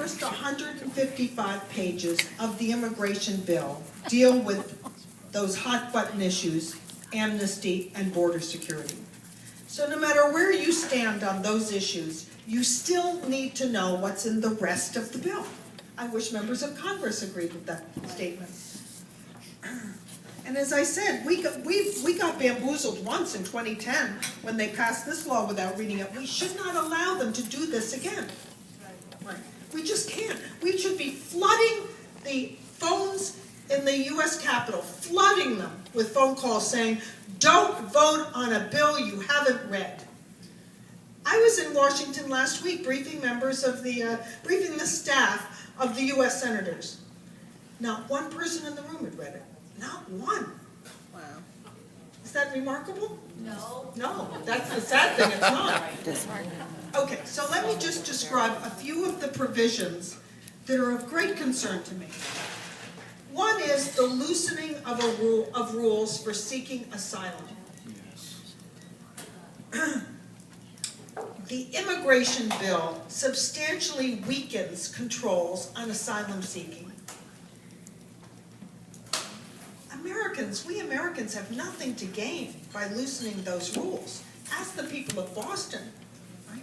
first 155 pages of the immigration bill deal with those hot button issues, amnesty and border security. So no matter where you stand on those issues, you still need to know what's in the rest of the bill. I wish members of Congress agreed with that statement. And as I said, we got bamboozled once in 2010 when they passed this law without reading it. We should not allow them to do this again. Right. We just can't. We should be flooding the phones in the U.S. Capitol, flooding them with phone calls saying, don't vote on a bill you haven't read. I was in Washington last week briefing members of briefing the staff of the U.S. senators. Not one person in the room had read it. Not one. Wow. Is that remarkable? No. No, that's the sad thing, it's not. Okay, so let me just describe a few of the provisions that are of great concern to me. One is the loosening of rules for seeking asylum. The immigration bill substantially weakens controls on asylum seeking. We Americans have nothing to gain by loosening those rules. Ask the people of Boston. Right?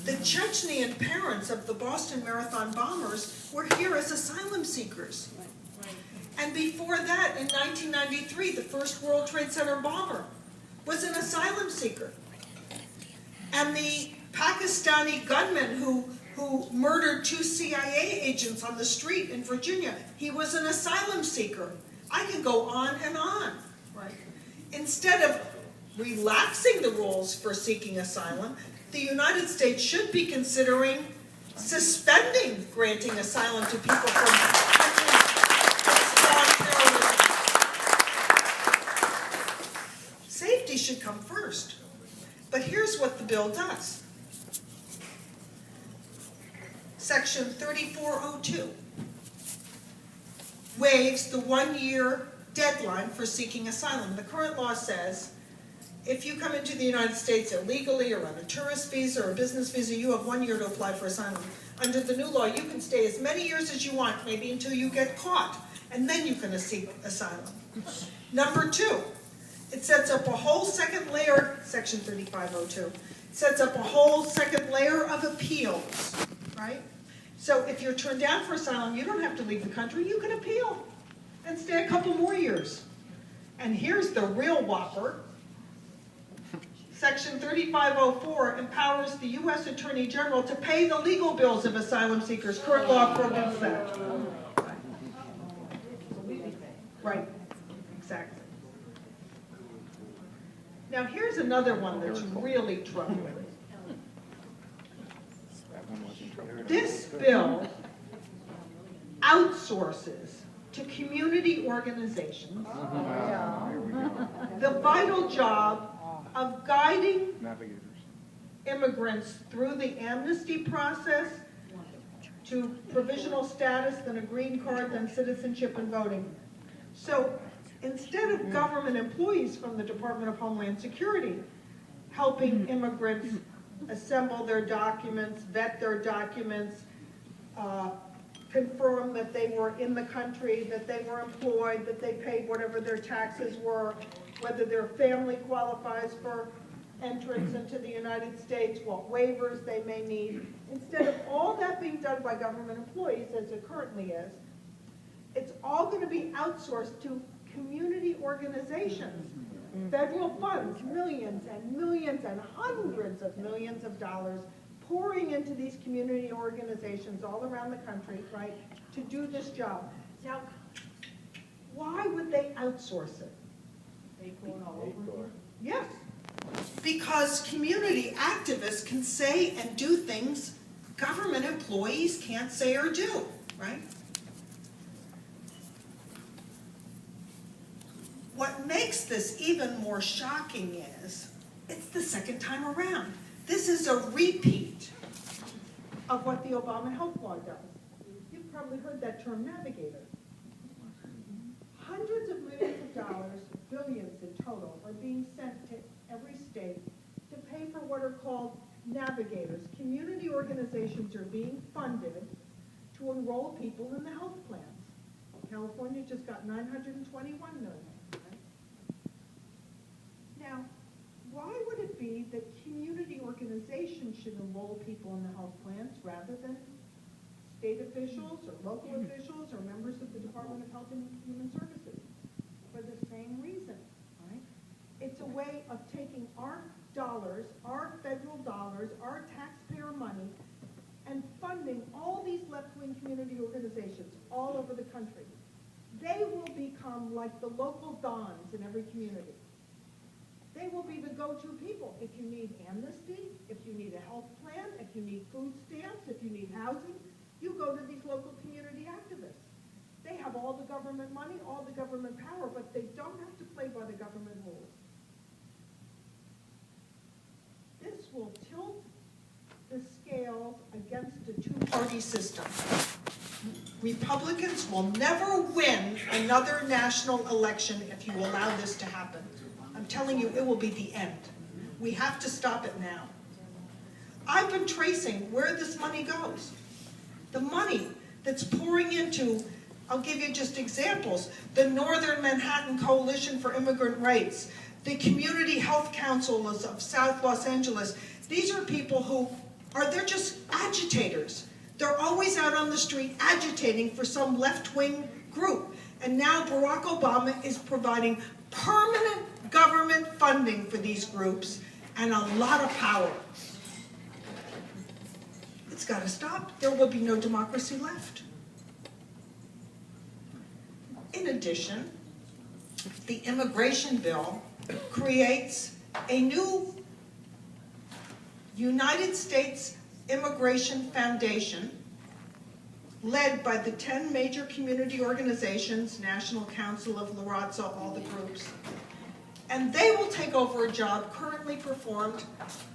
The Chechnyan parents of the Boston Marathon bombers were here as asylum seekers. And before that, in 1993, the first World Trade Center bomber was an asylum seeker. And the Pakistani gunman who murdered 2 CIA agents on the street in Virginia, he was an asylum seeker. I can go on and on. Right? Instead of relaxing the rules for seeking asylum, the United States should be considering suspending granting asylum to people from countries that spawn terrorism. Safety should come first. But here's what the bill does. Section 3402 waives the 1-year deadline for seeking asylum. The current law says if you come into the United States illegally or on a tourist visa or a business visa, you have 1 year to apply for asylum. Under the new law, you can stay as many years as you want, maybe until you get caught, and then you can seek asylum. Number 2, it sets up a whole second layer, Section 3502, sets up a whole second layer of appeals, right? So if you're turned down for asylum, you don't have to leave the country, you can appeal and stay a couple more years. And here's the real whopper. Section 3504 empowers the U.S. Attorney General to pay the legal bills of asylum seekers. Current law prohibits that. Right, exactly. Now here's another one that's really troubling. This bill outsources to community organizations the vital job of guiding immigrants through the amnesty process to provisional status, then a green card, then citizenship and voting. So instead of government employees from the Department of Homeland Security helping immigrants assemble their documents, vet their documents, confirm that they were in the country, that they were employed, that they paid whatever their taxes were, whether their family qualifies for entrance into the United States, what waivers they may need. Instead of all that being done by government employees, as it currently is, it's all going to be outsourced to community organizations. Federal funds, millions and millions and hundreds of millions of dollars pouring into these community organizations all around the country, right, to do this job. Now, why would they outsource it? Yes, because community activists can say and do things government employees can't say or do, right? What makes this even more shocking is it's the second time around. This is a repeat of what the Obama health law does. You've probably heard that term, navigator. Hundreds of millions of dollars, billions in total, are being sent to every state to pay for what are called navigators. Community organizations are being funded to enroll people in the health plans. California just got $921 million. Right? Now, why would it be that community organizations should enroll people in the health plans rather than state officials or local officials or members of the Department of Health and Human Services? For the same reason, right? It's a way of taking our dollars, our federal dollars, our taxpayer money, and funding all these left-wing community organizations all over the country. They will become like the local dons in every community. They will be the go-to people. If you need amnesty, if you need a health plan, if you need food stamps, if you need housing, you go to these local community activists. They have all the government money, all the government power, but they don't have to play by the government rules. This will tilt the scales against a two-party system. Republicans will never win another national election if you allow this to happen. I'm telling you, it will be the end. We have to stop it now. I've been tracing where this money goes. The money that's pouring into, I'll give you just examples, the Northern Manhattan Coalition for Immigrant Rights, the Community Health Councils of South Los Angeles. These are people who they're just agitators. They're always out on the street agitating for some left-wing group. And now Barack Obama is providing permanent government funding for these groups and a lot of power. It's got to stop. There will be no democracy left. In addition, the immigration bill creates a new United States Immigration Foundation led by the 10 major community organizations, National Council of La Raza, all the groups. And they will take over a job currently performed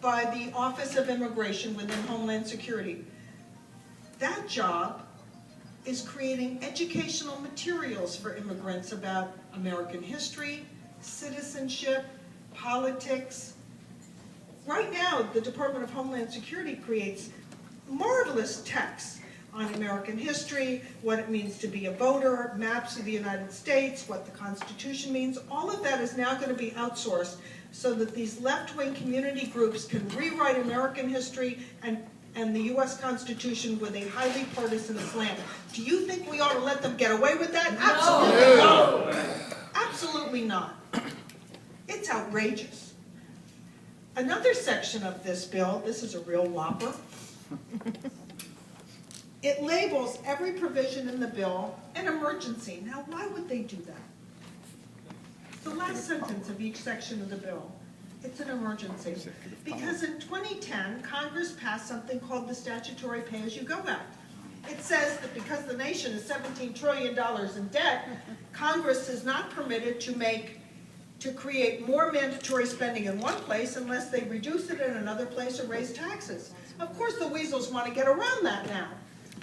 by the Office of Immigration within Homeland Security. That job is creating educational materials for immigrants about American history, citizenship, politics. Right now, the Department of Homeland Security creates marvelous texts on American history, what it means to be a voter, maps of the United States, what the Constitution means. All of that is now going to be outsourced so that these left-wing community groups can rewrite American history and the U.S. Constitution with a highly partisan slant. Do you think we ought to let them get away with that? Absolutely not. Absolutely not. It's outrageous. Another section of this bill, this is a real whopper, it labels every provision in the bill an emergency. Now, why would they do that? The last sentence of each section of the bill, it's an emergency. Because in 2010, Congress passed something called the Statutory Pay-As-You-Go Act. It says that because the nation is $17 trillion in debt, Congress is not permitted to create more mandatory spending in one place unless they reduce it in another place or raise taxes. Of course, the weasels want to get around that now.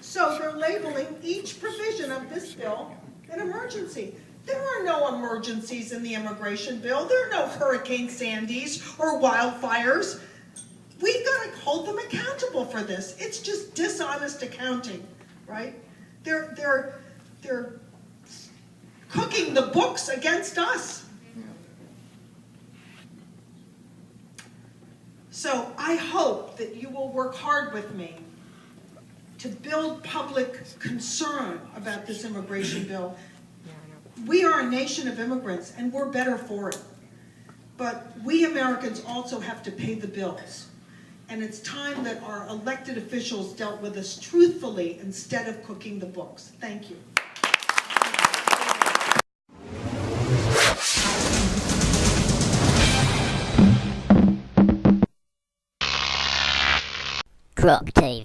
So they're labeling each provision of this bill an emergency. There are no emergencies in the immigration bill. There are no Hurricane Sandys or wildfires. We've got to hold them accountable for this. It's just dishonest accounting, right? They're cooking the books against us. So I hope that you will work hard with me to build public concern about this immigration bill. We are a nation of immigrants, and we're better for it. But we Americans also have to pay the bills. And it's time that our elected officials dealt with us truthfully instead of cooking the books. Thank you. GrokTV.